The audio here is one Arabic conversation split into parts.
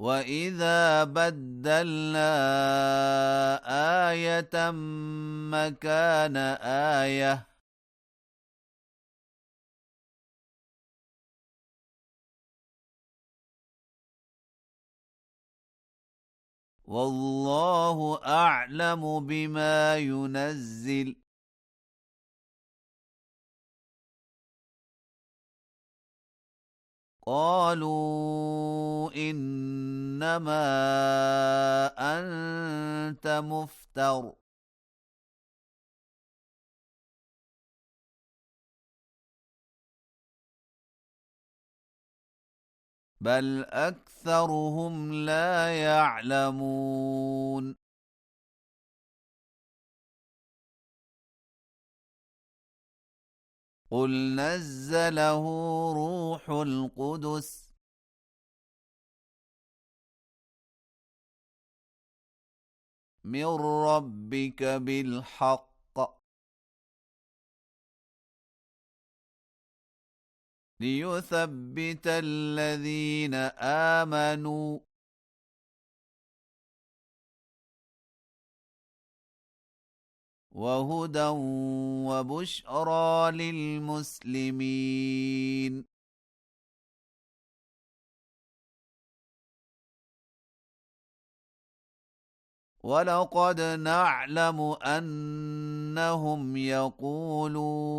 وَإِذَا بَدَّلْنَا آيَةً مَكَانَ آيَةٍ وَاللَّهُ أَعْلَمُ بِمَا يُنَزِّلُ قَالُوا إِنَّمَا أَنتَ مُفْتَرٍ بَلْ أَكْثَرُهُمْ لَا يَعْلَمُونَ قُلْ نَزَّلَهُ رُوحُ الْقُدُسِ مِنْ رَبِّكَ بِالْحَقِّ لِيُثَبِّتَ الَّذِينَ آمَنُوا وَهُدًى وَبُشْرَى لِلْمُسْلِمِينَ وَلَقَدْ نَعْلَمُ أَنَّهُمْ يَقُولُونَ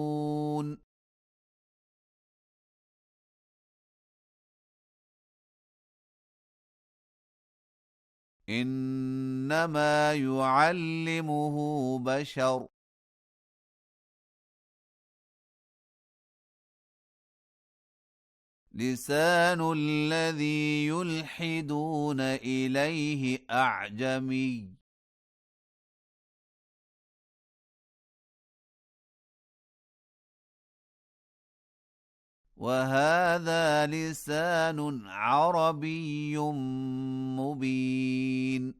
إِنَّمَا يُعَلِّمُهُ بَشَرٌ لِسَانُ الَّذِي يُلْحِدُونَ إِلَيْهِ أَعْجَمِيٌّ وَهَذَا لِسَانٌ عَرَبِيٌّ مُبِينٌ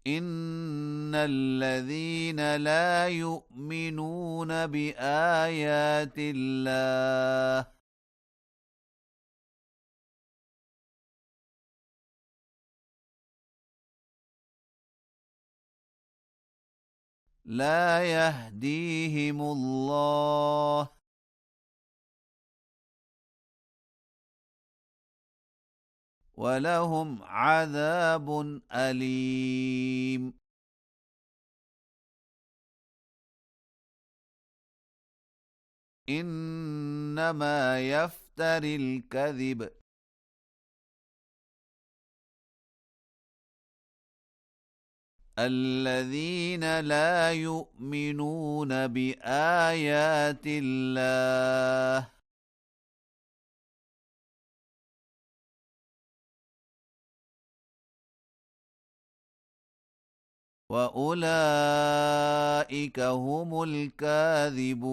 إِنَّ الَّذِينَ لَا يُؤْمِنُونَ بِآيَاتِ اللَّهِ لَا يَهْدِيهِمُ اللَّهُ وَلَهُمْ عَذَابٌ أَلِيمٌ إِنَّمَا يَفْتَرِي الْكَذِبَ الَّذِينَ لَا يُؤْمِنُونَ بِآيَاتِ اللَّهِ وَأُولَئِكَ هُمُ الْكَاذِبُونَ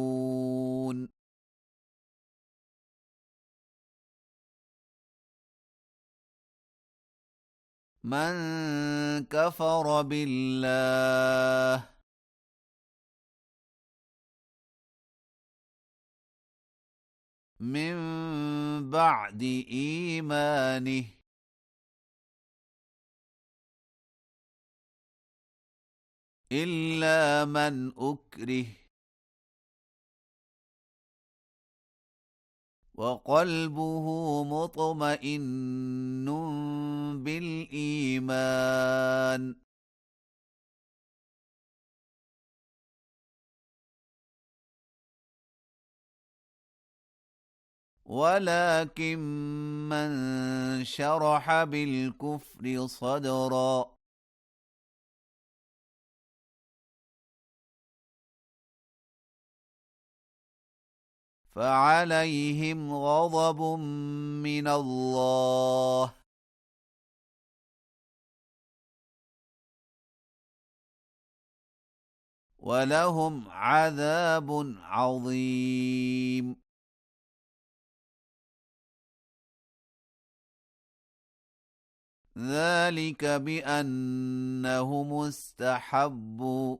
مَنْ كَفَرَ بِاللَّهِ مِنْ بَعْدِ إِيمَانِهِ إِلَّا مَنْ أُكْرِهَ وَقَلْبُهُ مُطْمَئِنٌّ بِالْإِيمَانِ وَلَكِنْ مَنْ شَرَحَ بِالْكُفْرِ صَدْرًا فَعَلَيْهِمْ غَضَبٌ مِّنَ اللَّهِ وَلَهُمْ عَذَابٌ عَظِيمٌ ذَلِكَ بِأَنَّهُمُ اسْتَحَبُّوا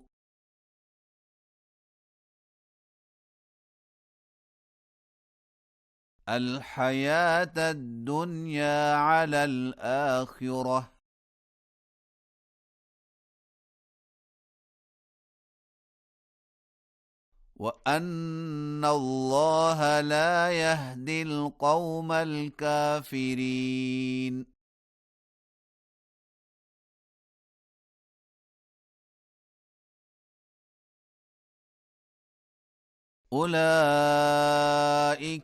الحياة الدنيا على الآخرة وأن الله لا يهدي القوم الكافرين. أولئك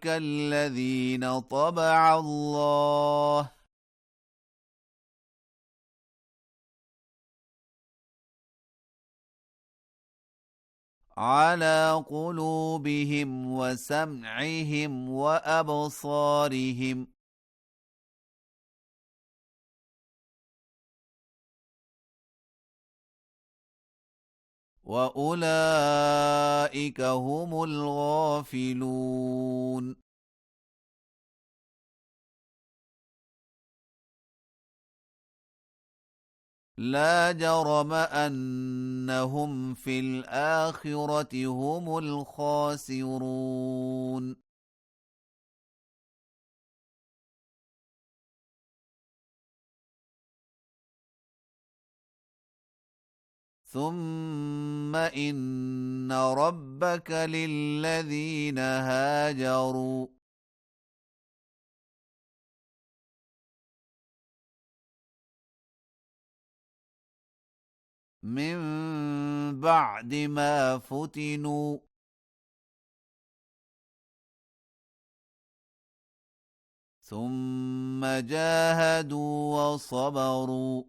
الذين طبع الله على قلوبهم وسمعهم وأبصارهم وأولئك هم الغافلون. لا جرم أنهم في الآخرة هم الخاسرون. ثم إن ربك للذين هاجروا من بعد ما فتنوا ثم جاهدوا وصبروا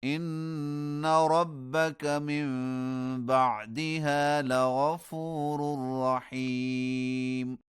إن ربك من بعدها لغفور رحيم.